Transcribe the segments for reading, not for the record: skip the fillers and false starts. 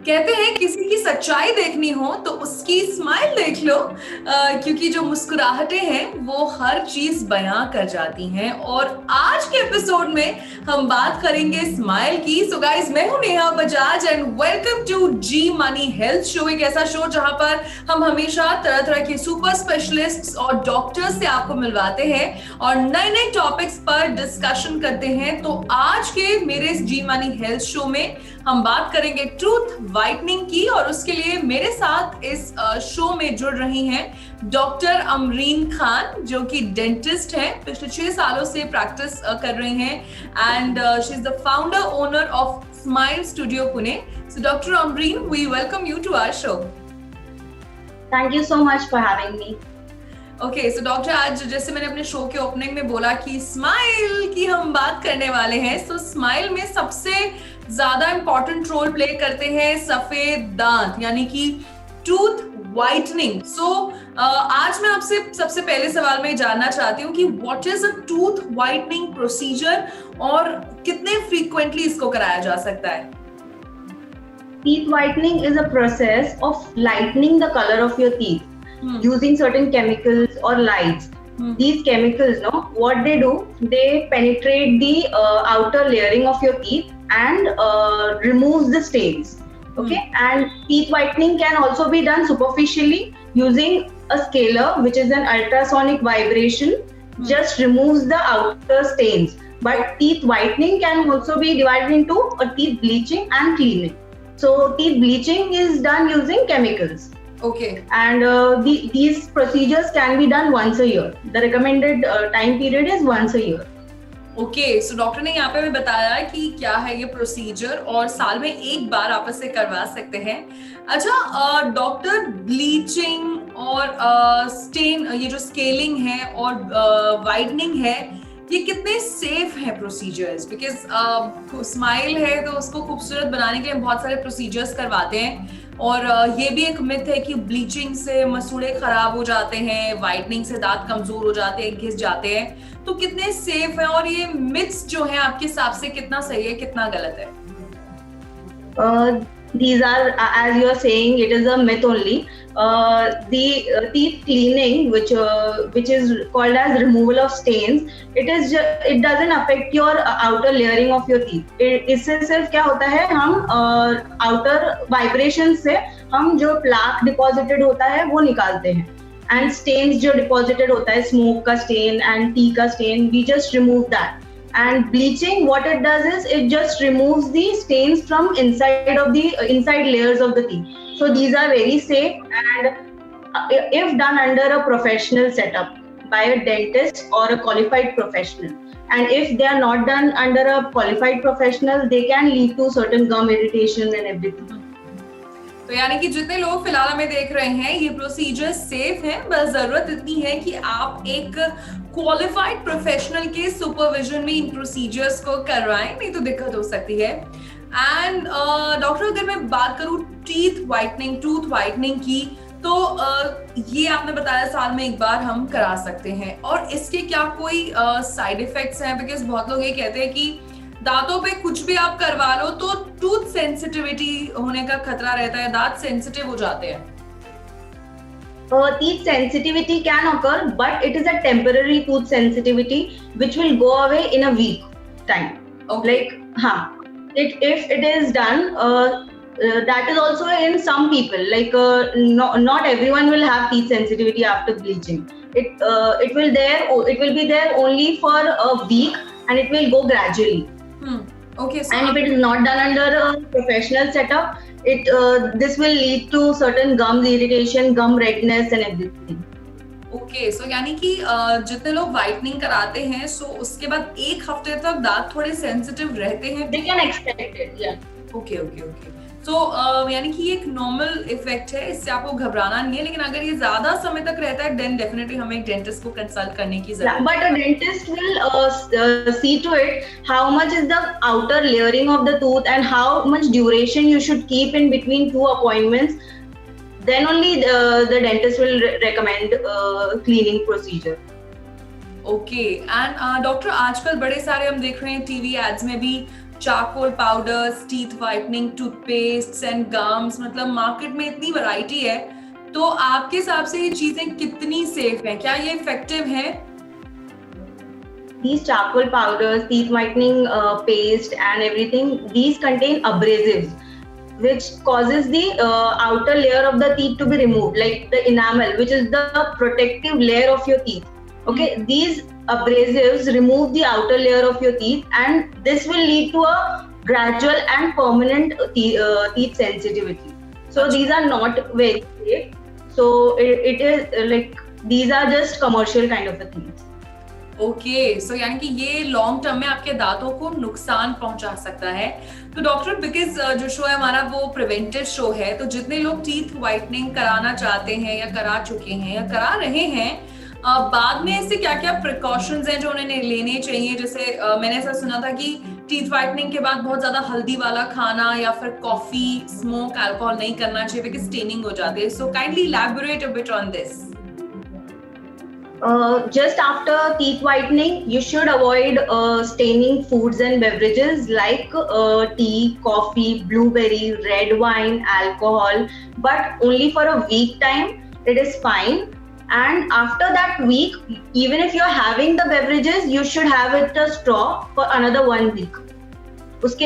कहते हैं किसी की सच्चाई देखनी हो तो उसकी स्माइल देख लो, क्योंकि जो मुस्कुराहटें हैं वो हर चीज बयां कर जाती हैं। और आज के एपिसोड में हम बात करेंगे स्माइल की। सो गाइस, मैं हूं Neha Bajaj and welcome to Zee money health show. एक ऐसा शो जहां पर हम हमेशा तरह तरह के सुपर स्पेशलिस्ट्स और डॉक्टर्स से आपको मिलवाते हैं और नए नए टॉपिक्स पर डिस्कशन करते हैं। तो आज के मेरे इस जी मनी हेल्थ शो में हम बात करेंगे ट्रूथ वाइटनिंग की, और उसके लिए मेरे साथ इस शो में जुड़ रही हैं डॉक्टर अमरीन खान, जो कि डेंटिस्ट हैं, पिछले 6 सालों से प्रैक्टिस कर रही हैं and she is the founder owner of smile studio Pune. So doctor Amreen, we welcome you to our show. Thank you so much for having me. Okay, so doctor, आज जैसे मैंने अपने शो के ओपनिंग में बोला कि स्माइल की हम बात करने वाले हैं। सो स्माइल में सबसे ज्यादा इंपॉर्टेंट रोल प्ले करते हैं सफेद दांत, यानी कि टूथ वाइटनिंग। सो आज मैं आपसे सबसे पहले सवाल में जानना चाहती हूँ कि what is a tooth whitening procedure और कितने फ्रीक्वेंटली इसको कराया जा सकता है? Teeth whitening is a process of lightening the color of your teeth using certain chemicals or lights. These chemicals, what they do, they penetrate the outer layering of your teeth and removes the stains. Okay, and teeth whitening can also be done superficially using a scaler, which is an ultrasonic vibration, just removes the outer stains. But teeth whitening can also be divided into a teeth bleaching and cleaning. So teeth bleaching is done using chemicals. Okay. And these procedures can be done once a year. The recommended time period is once a year. Okay, so doctor ने यहाँ पे हमें बताया कि क्या है ये procedure और साल में एक बार आप इसे करवा सकते हैं। अच्छा डॉक्टर, ब्लीचिंग और स्टेन, ये जो स्केलिंग है और वाइडनिंग है, ये कितने सेफ है प्रोसीजर्स? बिकॉज स्माइल है तो उसको खूबसूरत बनाने के लिए बहुत सारे प्रोसीजर्स करवाते हैं, और ये भी एक मिथ है कि ब्लीचिंग से मसूड़े खराब हो जाते हैं, वाइटनिंग से दांत कमजोर हो जाते हैं, घिस जाते हैं। तो कितने सेफ है और ये मिथ्स जो है आपके हिसाब से कितना सही है, कितना गलत है? These are, as you are saying, it is a myth only. The teeth cleaning, which is called as removal of stains, it doesn't affect your outer layering of your teeth. इससे सिर्फ क्या होता है, हम outer vibration से हम जो plaque deposited होता है वो निकालते हैं, and stains जो deposited होता है, smoke का stain and tea का stain, we just remove that. And bleaching, what it does is it just removes the stains from inside layers of the teeth. So these are very safe, and if done under a professional setup by a dentist or a qualified professional, and if they are not done under a qualified professional, they can lead to certain gum irritation and everything. तो यानी कि जितने लोग फिलहाल हमें देख रहे हैं, ये प्रोसीजर सेफ है, बस जरूरत इतनी है कि आप एक क्वालिफाइड प्रोफेशनल के सुपरविजन में इन प्रोसीजर्स को करवाएं, नहीं तो दिक्कत हो सकती है। एंड डॉक्टर, अगर मैं बात करूं टूथ वाइटनिंग की, तो ये आपने बताया साल में एक बार हम करा सकते हैं, और इसके क्या कोई साइड इफेक्ट्स हैं? बिकॉज बहुत लोग ये कहते हैं कि दांतों पे कुछ भी आप करवा लो तो टूथ सेंसिटिविटी होने का खतरा रहता है, दांत सेंसिटिव हो जाते हैं। Teeth sensitivity can occur, but it is a temporary tooth sensitivity which will go away in a week time. Okay. If it is done, that is also in some people. Not everyone will have teeth sensitivity after bleaching. It will be there only for a week, and it will go gradually. Okay. So and if it is not done under a professional setup, this will lead to certain gum irritation, gum redness and everything. Okay, so यानी कि जितने लोग whitening कराते हैं, सो उसके बाद एक हफ्ते तक दांत थोड़े सेंसिटिव रहते हैं। They can expect it, yeah. Okay. सो यानी कि ये एक नॉर्मल इफेक्ट है, इससे आपको घबराना नहीं है, लेकिन अगर ये ज्यादा समय तक रहता है, देन डेफिनेटली हमें एक डेंटिस्ट को कंसल्ट करने की जरूरत है। But a dentist will see to it how much is the outer layering of the tooth and how much duration you should keep in between two appointments. Then only the dentist will recommend cleaning procedure. Okay, and doctor, आजकल बड़े सारे हम देख रहे हैं TV ads में भी charcoal powders, teeth whitening toothpaste and gums, मतलब मार्केट में इतनी वैरायटी है, तो आपके हिसाब से ये चीजें कितनी सेफ हैं? क्या ये इफेक्टिव हैं? These charcoal powders, teeth whitening paste and everything, these contain abrasives, which causes the outer layer of the teeth to be removed, like the enamel, which is the protective layer of your teeth. Okay, these abrasives remove the outer layer of your teeth, and this will lead to a gradual and permanent teeth sensitivity. So these are not very safe. So it is like these are just commercial kind of a things. Okay, so यानी कि ये long term में आपके दांतों को नुकसान पहुंचा सकता है। तो डॉक्टर, बिकॉज जो शो है हमारा वो प्रिवेंटिव शो है, तो जितने लोग टीथ वाइटनिंग कराना चाहते हैं या करा चुके हैं या करा रहे हैं, बाद में ऐसे क्या क्या प्रिकॉशंस हैं जो उन्हें लेने चाहिए? जैसे मैंने ऐसा सुना था कि टीथ वाइटनिंग के बाद बहुत ज्यादा हल्दी वाला खाना या फिर कॉफी, स्मोक, अल्कोहल नहीं करना चाहिए बिकॉज स्टेनिंग हो जाती है। So kindly elaborate a bit on this. Just after teeth whitening, you should avoid staining foods and beverages like tea, coffee, blueberry, red wine, alcohol, but only for a week time. It is fine. And after that week, even if you're having the beverages, you should have it a straw for another 1 week. Uske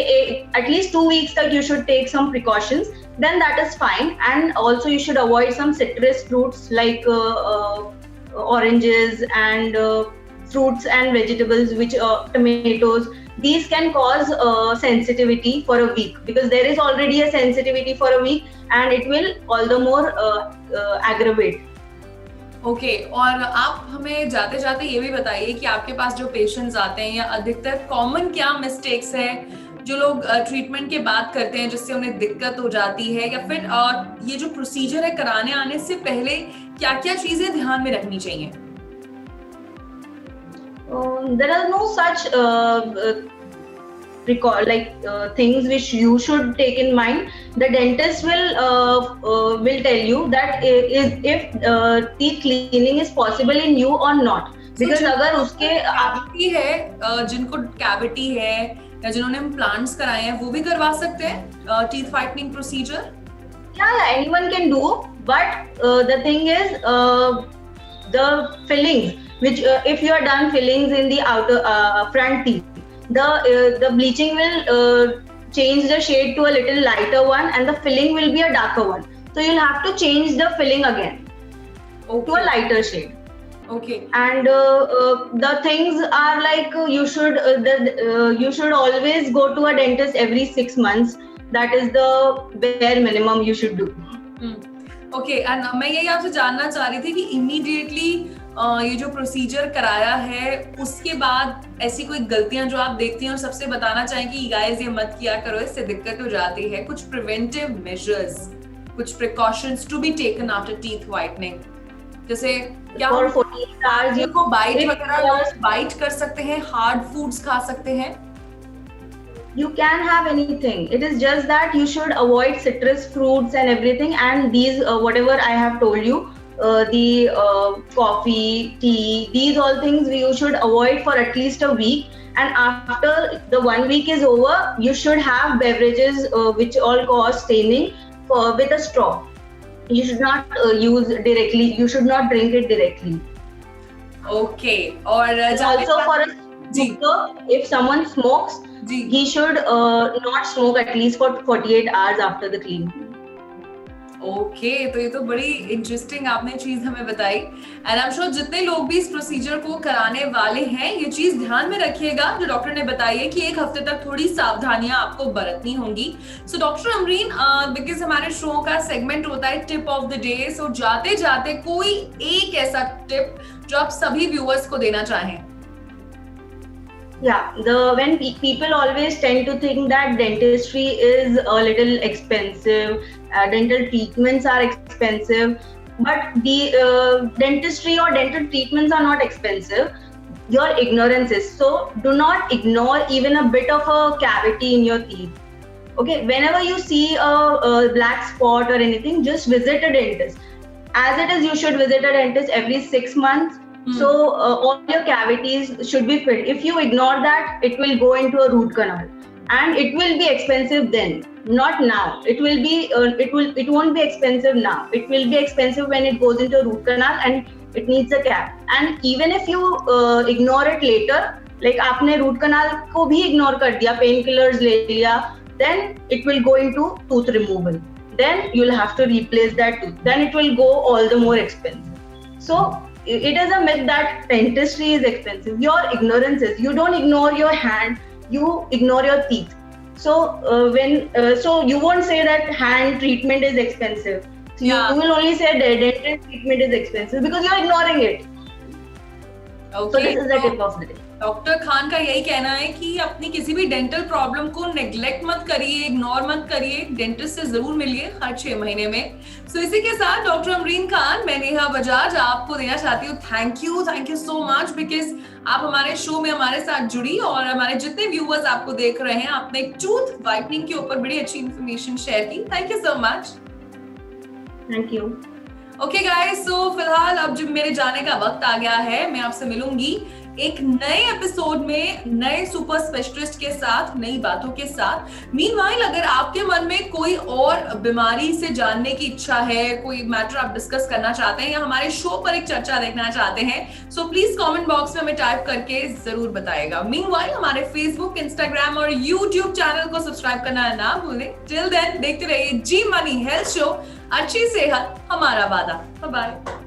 at least 2 weeks tak you should take some precautions. Then that is fine. And also you should avoid some citrus fruits like oranges and fruits and vegetables, which tomatoes. These can cause sensitivity for a week, because there is already a sensitivity for a week, and it will all the more aggravate. Okay, और आप हमें जाते जाते ये भी बताइए कि आपके पास जो पेशेंट्स आते हैं, या अधिकतर कॉमन क्या मिस्टेक्स है जो लोग ट्रीटमेंट के बाद करते हैं जिससे उन्हें दिक्कत हो जाती है, या फिर ये जो प्रोसीजर है कराने आने से पहले क्या क्या चीजें ध्यान में रखनी चाहिए? There are no such things which you should take in mind. The dentist will tell you that if teeth cleaning is possible in you or not. Because अगर उसके कैविटी है, जिनको कैविटी है या जिन्होंने इम्प्लांट्स कराए हैं, वो भी करवा सकते हैं teeth whitening procedure? Yeah, anyone can do, but the thing is the fillings, which if you are done fillings in the outer front teeth, the bleaching will change the shade to a little lighter one, and the filling will be a darker one. So you'll have to change the filling again to a lighter shade. Okay. And the things are like you should always go to a dentist every 6 months. That is the bare minimum you should do. Okay, and मैं यही आपसे जानना चाह रही थी कि immediately ये जो प्रोसीजर कराया है उसके बाद ऐसी कोई गलतियां जो आप देखती हैं और सबसे बताना चाहें कि गाइस ये मत किया करो, इससे दिक्कत हो जाती है? कुछ प्रिवेंटिव मेजर्स, कुछ precautions to be taken after teeth whitening, जैसे क्या को बाइट वगैरह बाइट कर सकते हैं, हार्ड फूड्स खा सकते हैं? You can have anything. It is just that you should avoid citrus fruits and everything, and these whatever I have told you, the coffee, tea, these all things you should avoid for at least a week. And after the 1 week is over, you should have beverages which all cause staining with a straw. You should not use directly. You should not drink it directly. Okay. और also for a smoker, if someone smokes, he should not smoke at least for 48 hours after the cleaning. Okay, तो ये तो बड़ी interesting आपने चीज हमें बताई, and I am sure जितने लोग भी इस प्रोसीजर को कराने वाले हैं ये चीज ध्यान में रखिएगा जो डॉक्टर ने बताई है कि 1 हफ्ते तक थोड़ी सावधानियां आपको बरतनी होंगी। सो डॉक्टर अमरीन, बिकॉज हमारे शो का सेगमेंट होता है टिप ऑफ द डे, सो जाते जाते कोई एक ऐसा टिप जो आप सभी व्यूअर्स को देना चाहें? Yeah, when people always tend to think that dentistry is a little expensive, dental treatments are expensive, but the dentistry or dental treatments are not expensive. Your ignorance is. So do not ignore even a bit of a cavity in your teeth. Okay, whenever you see a black spot or anything, just visit a dentist. As it is, you should visit a dentist every 6 months. So all your cavities should be filled. If you ignore that, it will go into a root canal. and it will be expensive then, not now. It won't be expensive now. It will be expensive when it goes into a root canal and it needs a cap. And even if you ignore it later, like आपने root canal को भी ignore कर दिया, painkillers ले लिया, then it will go into tooth removal. Then you'll have to replace that tooth. Then it will go all the more expensive. So it is a myth that dentistry is expensive. Your ignorance is, you don't ignore your hand, you ignore your teeth. So so you won't say that hand treatment is expensive. So Yeah. you will only say dental treatment is expensive because you're ignoring it. So Okay, this is the तो tip of the day. Doctor Khan का यही कहना है कि अपनी किसी भी dental problem को नेग्लेक्ट मत करिए, इग्नोर मत करिए, डेंटिस्ट से जरूर मिलिए हर 6 महीने में। सो इसी के साथ डॉक्टर अमरीन खान, मैं नेहा बजाज आपको देना चाहती हूँ thank you so much, because आप हमारे शो में हमारे साथ जुड़ी और हमारे जितने व्यूअर्स आपको देख रहे हैं, आपने एक टूथ वाइटनिंग के ऊपर बड़ी अच्छी इन्फॉर्मेशन शेयर की। Thank you so much. Thank you. Okay guys, so फिलहाल अब जब मेरे जाने का वक्त आ गया है, मैं आपसे मिलूंगी एक नए एपिसोड में नए सुपर स्पेशलिस्ट के साथ, नई बातों के साथ। मीनवाइल अगर आपके मन में कोई और बीमारी से जानने की इच्छा है, कोई मैटर आप डिस्कस करना चाहते हैं या हमारे शो पर एक चर्चा देखना चाहते हैं, सो प्लीज कमेंट बॉक्स में हमें टाइप करके जरूर बताएगा। मीनवाइल हमारे फेसबुक, इंस्टाग्राम और यूट्यूब चैनल को सब्सक्राइब करना ना भूलें। टिल देन देखते रहिए जी मनी हेल्थ शो, अच्छी सेहत हमारा वादा। Bye bye.